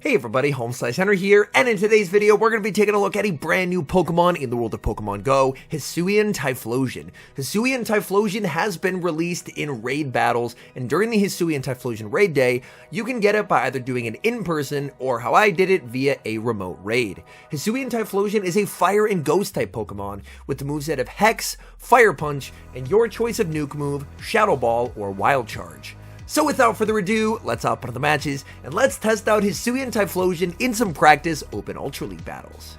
Hey everybody, HomeSliceHenry here, and in today's video we're going to be taking a look at a brand new Pokemon in the world of Pokemon Go, HISUIan TYPHLOSION. HISUIan TYPHLOSION has been released in raid battles, and during the HISUIan TYPHLOSION raid day, you can get it by either doing it in person or how I did it via a remote raid. HISUIan TYPHLOSION is a Fire and Ghost type Pokemon with the moveset of Hex, Fire Punch, and your choice of nuke move, Shadow Ball, or Wild Charge. So without further ado, let's hop into the matches, and let's test out HISUIan TYPHLOSION in some practice Open Ultra League battles.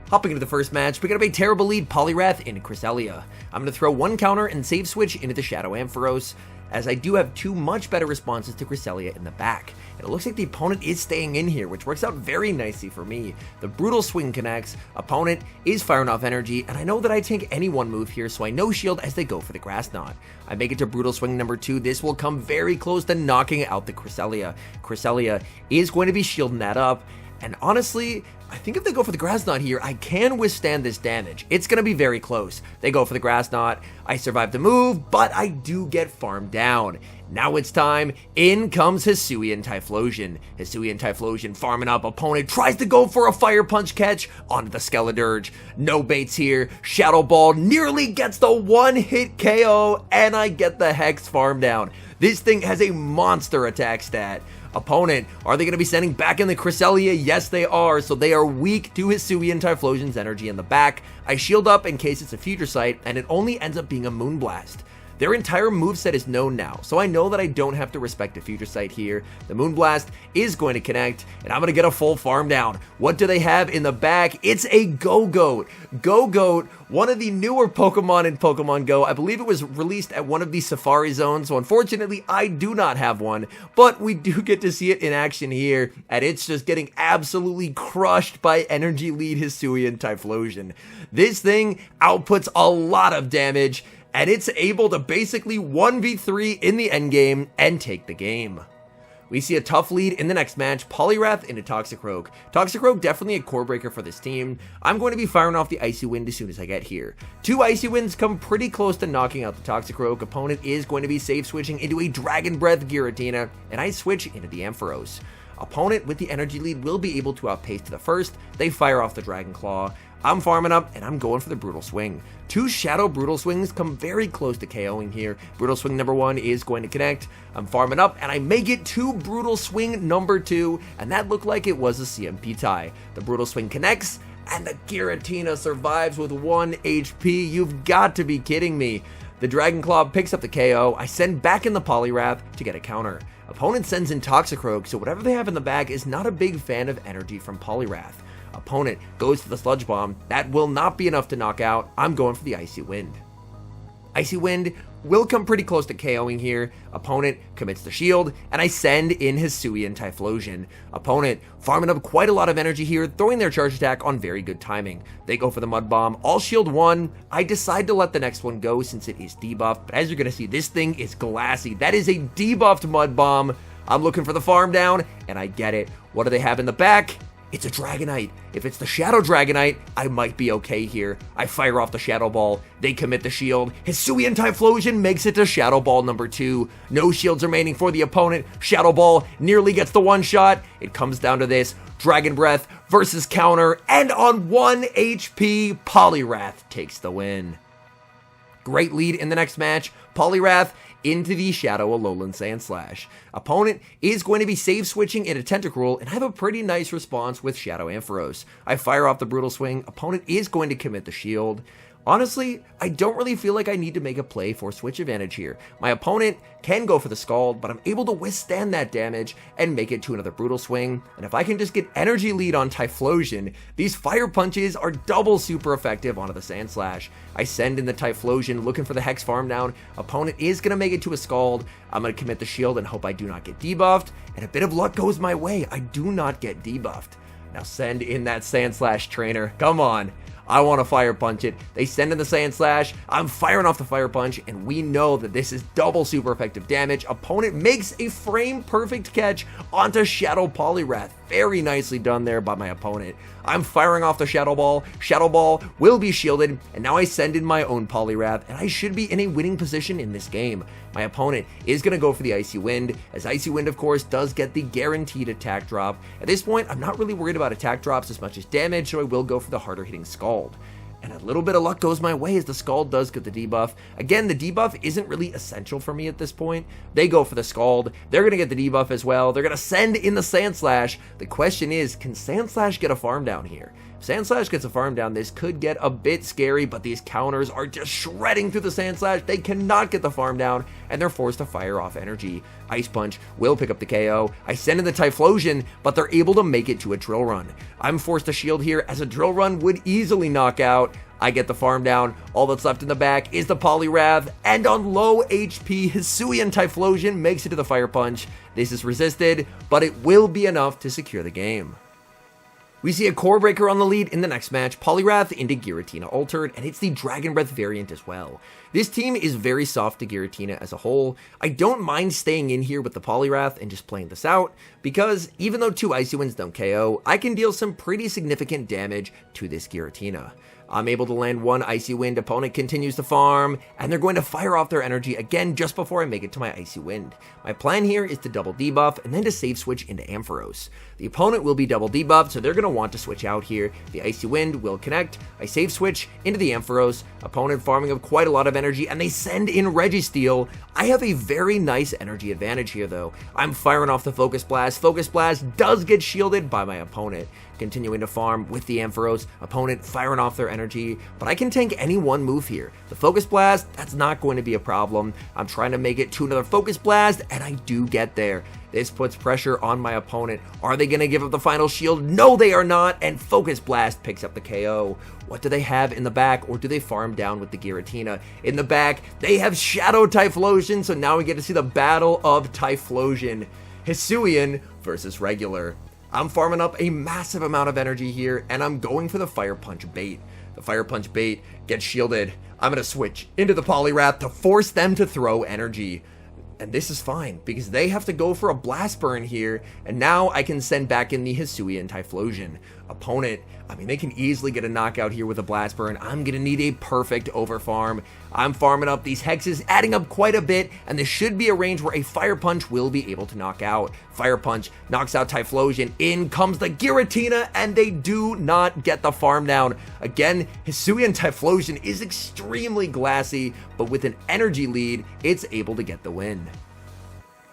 Hopping into the first match, picking up a terrible lead Poliwrath into Cresselia. I'm going to throw one counter and save switch into the Shadow Ampharos, as I do have two much better responses to Cresselia in the back. And it looks like the opponent is staying in here, which works out very nicely for me. The Brutal Swing connects, opponent is firing off energy, and I know that I take any one move here, so I no shield as they go for the Grass Knot. I make it to Brutal Swing number 2. This will come very close to knocking out the Cresselia. Cresselia is going to be shielding that up, and honestly, I think if they go for the Grass Knot here, I can withstand this damage. It's going to be very close. They go for the Grass Knot. I survive the move, but I do get farmed down. Now it's time. In comes HISUIan TYPHLOSION. HISUIan TYPHLOSION farming up. Opponent tries to go for a Fire Punch catch onto the Skeledirge. No baits here. Shadow Ball nearly gets the one-hit KO, and I get the Hex farm down. This thing has a monster attack stat. Opponent, are they going to be sending back in the Cresselia? Yes, they are. So they are weak to HISUIan TYPHLOSION's energy in the back. I shield up in case it's a Future Sight, and it only ends up being a Moonblast. Their entire moveset is known now, so I know that I don't have to respect a Future Sight here. The Moonblast is going to connect, and I'm going to get a full farm down. What do they have in the back? It's a Go-Goat. Go-Goat, one of the newer Pokemon in Pokemon Go. I believe it was released at one of the Safari Zones, so unfortunately I do not have one, but we do get to see it in action here, and it's just getting absolutely crushed by Energy Lead HISUIan TYPHLOSION. This thing outputs a lot of damage, and it's able to basically 1v3 in the endgame and take the game. We see a tough lead in the next match, Poliwrath into Toxicroak. Toxicroak definitely a core breaker for this team. I'm going to be firing off the Icy Wind as soon as I get here. Two Icy Winds come pretty close to knocking out the Toxicroak. Opponent is going to be safe switching into a Dragon Breath Giratina, and I switch into the Ampharos. Opponent with the energy lead will be able to outpace to the first. They fire off the Dragon Claw. I'm farming up, and I'm going for the Brutal Swing. Two Shadow Brutal Swings come very close to KOing here. Brutal Swing number 1 is going to connect. I'm farming up, and I make it to Brutal Swing number 2, and that looked like it was a CMP tie. The Brutal Swing connects, and the Giratina survives with 1 HP. You've got to be kidding me. The Dragon Claw picks up the KO. I send back in the Poliwrath to get a counter. Opponent sends in Toxicroak, so whatever they have in the bag is not a big fan of energy from Poliwrath. Opponent goes to the Sludge Bomb. That will not be enough to knock out. I'm going for the Icy Wind. Icy Wind will come pretty close to KOing here. Opponent commits the shield, and I send in HISUIan TYPHLOSION. Opponent farming up quite a lot of energy here, throwing their charge attack on very good timing. They go for the Mud Bomb. I'll shield one. I decide to let the next one go since it is debuffed, but as you're going to see, this thing is glassy. That is a debuffed Mud Bomb. I'm looking for the farm down, and I get it. What do they have in the back? It's a Dragonite. If it's the Shadow Dragonite, I might be okay here. I fire off the Shadow Ball. They commit the shield. HISUIan TYPHLOSION makes it to Shadow Ball number 2. No shields remaining for the opponent. Shadow Ball nearly gets the one shot. It comes down to this. Dragon Breath versus counter. And on 1 HP, Poliwrath takes the win. Great lead in the next match. Poliwrath into the Shadow Alolan Sandslash. Opponent is going to be save switching into Tentacruel, and I have a pretty nice response with Shadow Ampharos. I fire off the Brutal Swing. Opponent is going to commit the shield. Honestly, I don't really feel like I need to make a play for switch advantage here. My opponent can go for the Scald, but I'm able to withstand that damage and make it to another Brutal Swing. And if I can just get energy lead on Typhlosion, these Fire Punches are double super effective onto the Sandslash. I send in the Typhlosion looking for the Hex farm down. Opponent is going to make it to a Scald. I'm going to commit the shield and hope I do not get debuffed. And a bit of luck goes my way. I do not get debuffed. Now send in that Sandslash trainer. Come on. I want to Fire Punch it. They send in the Sandslash. I'm firing off the Fire Punch, and we know that this is double super effective damage. Opponent makes a frame perfect catch onto Shadow Poliwrath. Very nicely done there by my opponent. I'm firing off the Shadow Ball. Shadow Ball will be shielded, and now I send in my own Poliwrath, and I should be in a winning position in this game. My opponent is going to go for the Icy Wind, as Icy Wind, of course, does get the guaranteed attack drop. At this point, I'm not really worried about attack drops as much as damage, so I will go for the harder hitting Scald. And a little bit of luck goes my way as the Scald does get the debuff. Again, the debuff isn't really essential for me at this point. They go for the Scald. They're going to get the debuff as well. They're going to send in the Sandslash. The question is, can Sandslash get a farm down here? If Sandslash gets a farm down, this could get a bit scary, but these counters are just shredding through the Sandslash. They cannot get the farm down, and they're forced to fire off energy. Ice Punch will pick up the KO. I send in the Typhlosion, but they're able to make it to a Drill Run. I'm forced to shield here, as a Drill Run would easily knock out. I get the farm down. All that's left in the back is the Poliwrath, and on low HP, HISUIAN Typhlosion makes it to the Fire Punch. This is resisted, but it will be enough to secure the game. We see a Core Breaker on the lead in the next match, Poliwrath into Giratina Altered, and it's the Dragon Breath variant as well. This team is very soft to Giratina as a whole. I don't mind staying in here with the Poliwrath and just playing this out, because even though 2 Icy Winds don't KO, I can deal some pretty significant damage to this Giratina. I'm able to land 1 Icy Wind, opponent continues to farm, and they're going to fire off their energy again just before I make it to my Icy Wind. My plan here is to double debuff and then to save switch into Ampharos. The opponent will be double debuffed, so they're going to want to switch out here. The Icy Wind will connect, I save switch into the Ampharos, opponent farming up quite a lot of energy, and they send in Registeel. I have a very nice energy advantage here though. I'm firing off the Focus Blast. Focus Blast does get shielded by my opponent. Continuing to farm with the Ampharos, opponent firing off their energy, but I can tank any one move here. The Focus Blast, that's not going to be a problem. I'm trying to make it to another Focus Blast, and I do get there. This puts pressure on my opponent. Are they going to give up the final shield? No, they are not, and Focus Blast picks up the KO. What do they have in the back, or do they farm down with the Giratina? In the back, they have Shadow Typhlosion, so now we get to see the battle of Typhlosion. HISUIAN versus regular. I'm farming up a massive amount of energy here, and I'm going for the Fire Punch bait. The Fire Punch bait gets shielded. I'm going to switch into the Poliwrath to force them to throw energy. And this is fine, because they have to go for a Blast Burn here, and now I can send back in the HISUIAN Typhlosion. Opponent, I mean, they can easily get a knockout here with a Blast Burn. I'm going to need a perfect overfarm. I'm farming up these hexes, adding up quite a bit, and this should be a range where a Fire Punch will be able to knock out. Fire Punch knocks out Typhlosion. In comes the Giratina, and they do not get the farm down. Again, HISUIAN Typhlosion is extremely glassy, but with an energy lead, it's able to get the win.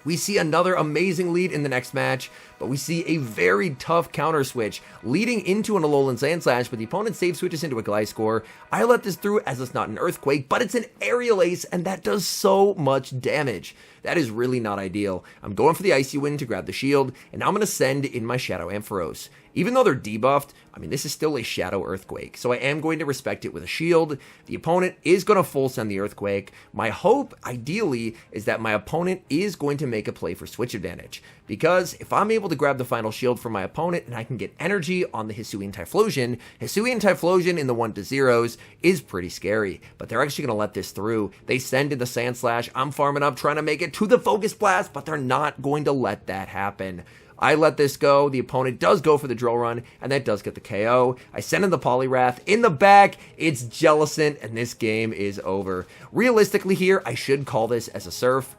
We see another amazing lead in the next match, but we see a very tough counter switch leading into an Alolan Sandslash, but the opponent save switches into a Gliscor. I let this through as it's not an Earthquake, but it's an Aerial Ace, and that does so much damage. That is really not ideal. I'm going for the Icy Wind to grab the shield, and now I'm going to send in my Shadow Ampharos. Even though they're debuffed, I mean, this is still a Shadow Earthquake, so I am going to respect it with a shield. The opponent is going to full send the Earthquake. My hope, ideally, is that my opponent is going to make a play for switch advantage, because if I'm able to grab the final shield from my opponent and I can get energy on the HISUIAN Typhlosion in the 1-0s is pretty scary, but they're actually going to let this through. They send in the Sandslash. I'm farming up, trying to make it to the Focus Blast, but they're not going to let that happen. I let this go. The opponent does go for the Drill Run, and that does get the KO. I send in the Poliwrath. In the back, it's Jellicent, and this game is over. Realistically here, I should call this as a Surf.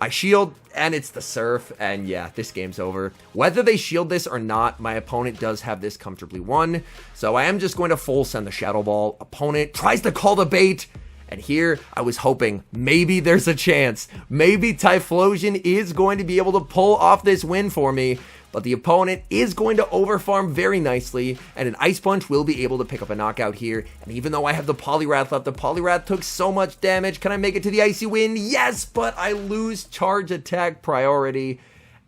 I shield, and it's the Surf, and yeah, this game's over. Whether they shield this or not, my opponent does have this comfortably won, so I am just going to full send the Shadow Ball. Opponent tries to call the bait, and here I was hoping maybe there's a chance. Maybe Typhlosion is going to be able to pull off this win for me, but the opponent is going to overfarm very nicely, and an Ice Punch will be able to pick up a knockout here. And even though I have the Poliwrath left, the Poliwrath took so much damage. Can I make it to the Icy Wind? Yes, but I lose charge attack priority,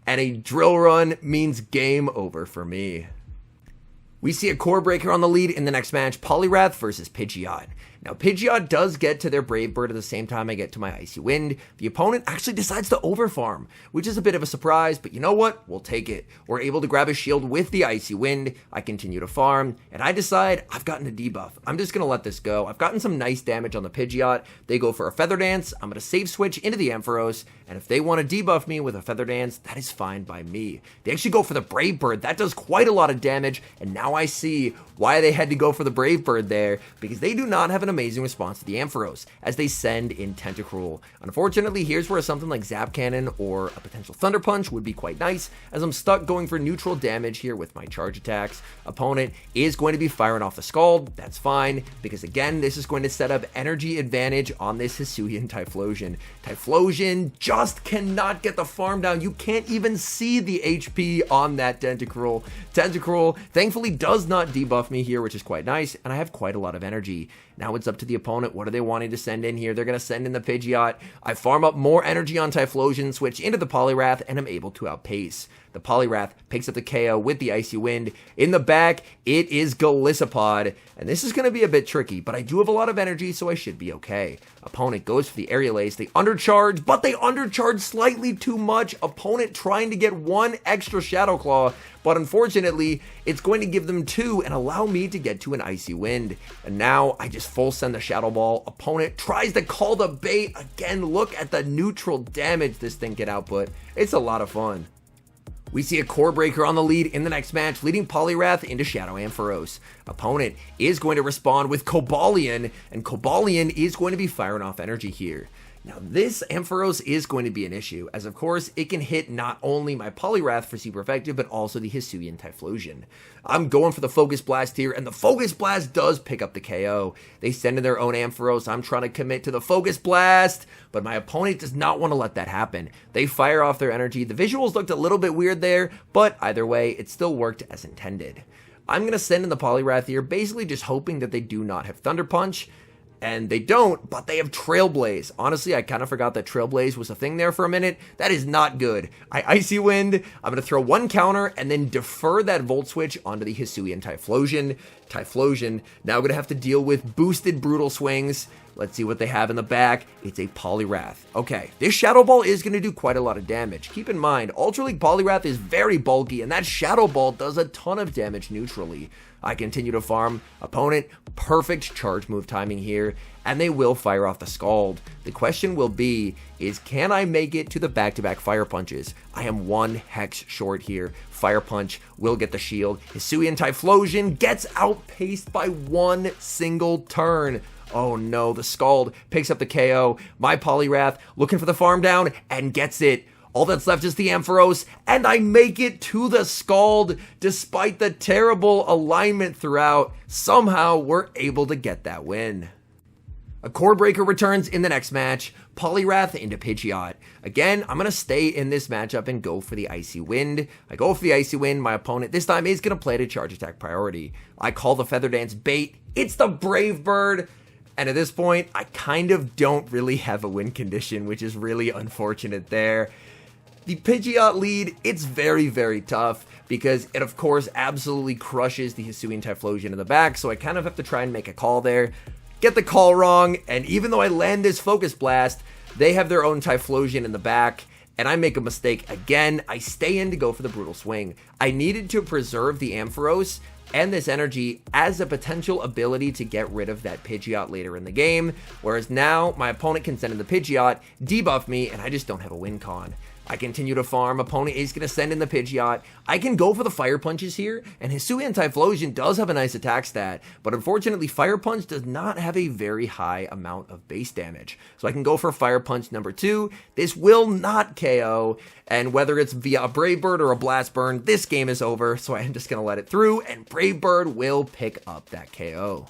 and a Drill Run means game over for me. We see a Core Breaker on the lead in the next match, Poliwrath versus Pidgeot. Now, Pidgeot does get to their Brave Bird at the same time I get to my Icy Wind. The opponent actually decides to overfarm, which is a bit of a surprise, but you know what? We'll take it. We're able to grab a shield with the Icy Wind. I continue to farm, and I decide I've gotten a debuff. I'm just going to let this go. I've gotten some nice damage on the Pidgeot. They go for a Feather Dance. I'm going to save switch into the Ampharos, and if they want to debuff me with a Feather Dance, that is fine by me. They actually go for the Brave Bird. That does quite a lot of damage, and now I see why they had to go for the Brave Bird there, because they do not have an amazing response to the Ampharos as they send in Tentacruel. Unfortunately, here's where something like Zap Cannon or a potential Thunder Punch would be quite nice, as I'm stuck going for neutral damage here with my charge attacks. Opponent is going to be firing off the Scald. That's fine, because again, this is going to set up energy advantage on this HISUIAN Typhlosion. Typhlosion just cannot get the farm down. You can't even see the HP on that Tentacruel. Tentacruel thankfully does not debuff me here, which is quite nice, and I have quite a lot of energy. Now it's up to the opponent. What are they wanting to send in here? They're going to send in the Pidgeot. I farm up more energy on Typhlosion, switch into the Poliwrath, and I'm able to outpace. The Poliwrath picks up the KO with the Icy Wind. In the back, it is Gliscor, and this is going to be a bit tricky, but I do have a lot of energy, so I should be okay. Opponent goes for the Aerial Ace. They undercharge, but they undercharge slightly too much. Opponent trying to get one extra Shadow Claw, but unfortunately, it's going to give them two and allow me to get to an Icy Wind. And now I just full send the Shadow Ball. Opponent tries to call the bait. Again, look at the neutral damage this thing can output. It's a lot of fun. We see a Core Breaker on the lead in the next match, leading Poliwrath into Shadow Ampharos. Opponent is going to respond with Cobalion, and Cobalion is going to be firing off energy here. Now this Ampharos is going to be an issue, as of course it can hit not only my Poliwrath for super effective, but also the HISUIAN Typhlosion. I'm going for the Focus Blast here, and the Focus Blast does pick up the KO. They send in their own Ampharos. I'm trying to commit to the Focus Blast, but my opponent does not want to let that happen. They fire off their energy. The visuals looked a little bit weird there, but either way, it still worked as intended. I'm going to send in the Poliwrath here, basically just hoping that they do not have Thunder Punch. And they don't, but they have Trailblaze. Honestly, I kind of forgot that Trailblaze was a thing there for a minute. That is not good. I Icy Wind. I'm going to throw one counter and then defer that Volt Switch onto the HISUIAN Typhlosion. Typhlosion now going to have to deal with boosted Brutal Swings. Let's see what they have in the back. It's a Poliwrath. Okay, this Shadow Ball is going to do quite a lot of damage. Keep in mind, Ultra League Poliwrath is very bulky, and that Shadow Ball does a ton of damage neutrally. I continue to farm. Opponent, perfect charge move timing here, and they will fire off the Scald. The question will be, can I make it to the back-to-back Fire Punches? I am one Hex short here. Fire Punch will get the shield. HISUIAN Typhlosion gets outpaced by one single turn. Oh no, the Scald picks up the KO. My Poliwrath looking for the farm down and gets it. All that's left is the Ampharos, and I make it to the Scald despite the terrible alignment throughout. Somehow, we're able to get that win. A Core Breaker returns in the next match, Poliwrath into Pidgeot. Again, I'm going to stay in this matchup and go for the Icy Wind. I go for the Icy Wind. My opponent this time is going to play to charge attack priority. I call the Feather Dance bait. It's the Brave Bird. And at this point, I kind of don't really have a win condition, which is really unfortunate there. The Pidgeot lead, it's very, very tough because it, of course, absolutely crushes the HISUIAN Typhlosion in the back, so I kind of have to try and make a call there. Get the call wrong, and even though I land this Focus Blast, they have their own Typhlosion in the back, and I make a mistake again. I stay in to go for the Brutal Swing. I needed to preserve the Ampharos and this energy as a potential ability to get rid of that Pidgeot later in the game, whereas now my opponent can send in the Pidgeot, debuff me, and I just don't have a win con. I continue to farm. Opponent is going to send in the Pidgeot. I can go for the Fire Punches here, and HISUIAN Typhlosion does have a nice attack stat, but unfortunately Fire Punch does not have a very high amount of base damage. So I can go for Fire Punch number 2. This will not KO, and whether it's via a Brave Bird or a Blast Burn, this game is over, so I am just going to let it through, and Brave Bird will pick up that KO.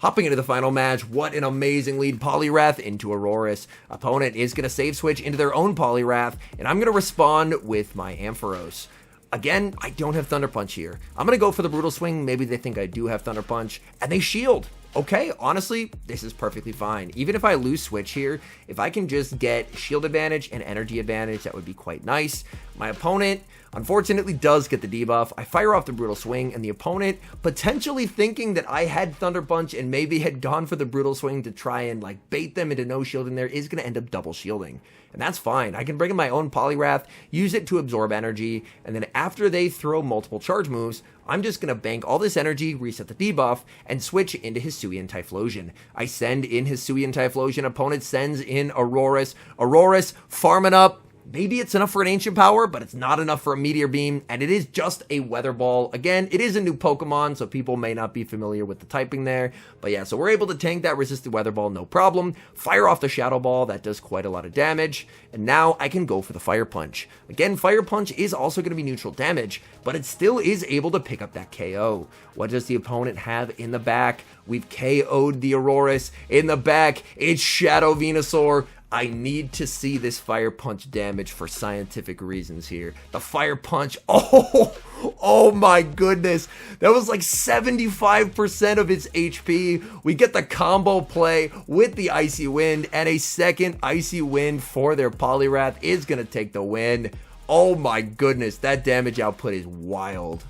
Hopping into the final match, what an amazing lead. Poliwrath into Aurorus. Opponent is going to save switch into their own Poliwrath, and I'm going to respond with my Ampharos. Again, I don't have Thunder Punch here. I'm going to go for the Brutal Swing. Maybe they think I do have Thunder Punch, and they shield. Okay, honestly, this is perfectly fine. Even if I lose switch here, if I can just get shield advantage and energy advantage, that would be quite nice. My opponent, unfortunately, does get the debuff. I fire off the Brutal Swing, and the opponent, potentially thinking that I had Thunder Punch and maybe had gone for the Brutal Swing to try and like bait them into no shielding there, is going to end up double shielding. And that's fine. I can bring in my own Poliwrath, use it to absorb energy, and then after they throw multiple charge moves, I'm just going to bank all this energy, reset the debuff, and switch into HISUIAN Typhlosion. I send in HISUIAN Typhlosion. Opponent sends in Aurorus. Aurorus farming up. Maybe it's enough for an Ancient Power, but it's not enough for a Meteor Beam, and it is just a Weather Ball. Again, it is a new Pokemon, so people may not be familiar with the typing there. But yeah, so we're able to tank that resisted Weather Ball, no problem. Fire off the Shadow Ball, that does quite a lot of damage. And now I can go for the Fire Punch. Again, Fire Punch is also going to be neutral damage, but it still is able to pick up that KO. What does the opponent have in the back? We've KO'd the Aurorus. In the back, it's Shadow Venusaur. I need to see this Fire Punch damage for scientific reasons here. The Fire Punch, oh my goodness. That was like 75% of its HP. We get the combo play with the Icy Wind, and a second Icy Wind for their Poliwrath is going to take the win. Oh my goodness, that damage output is wild.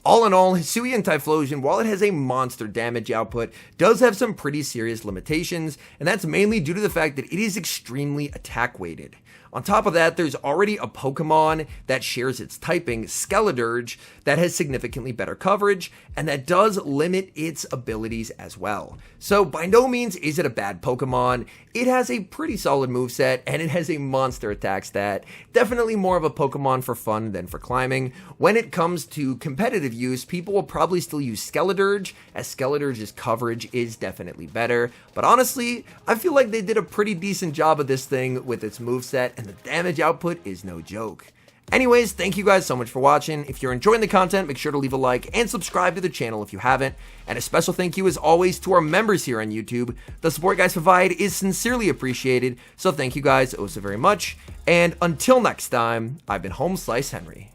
All in all, HISUIAN TYPHLOSION, while it has a monster damage output, does have some pretty serious limitations, and that's mainly due to the fact that it is extremely attack weighted. On top of that, there's already a Pokemon that shares its typing, Skeledirge, that has significantly better coverage, and that does limit its abilities as well. So by no means is it a bad Pokemon. It has a pretty solid moveset, and it has a monster attack stat. Definitely more of a Pokemon for fun than for climbing. When it comes to competitive use, people will probably still use Skeledirge, as Skeledirge's coverage is definitely better. But honestly, I feel like they did a pretty decent job of this thing with its moveset, and the damage output is no joke. Anyways, thank you guys so much for watching. If you're enjoying the content, make sure to leave a like and subscribe to the channel if you haven't. And a special thank you as always to our members here on YouTube. The support you guys provide is sincerely appreciated, so thank you guys oh so very much. And until next time, I've been HomeSliceHenry.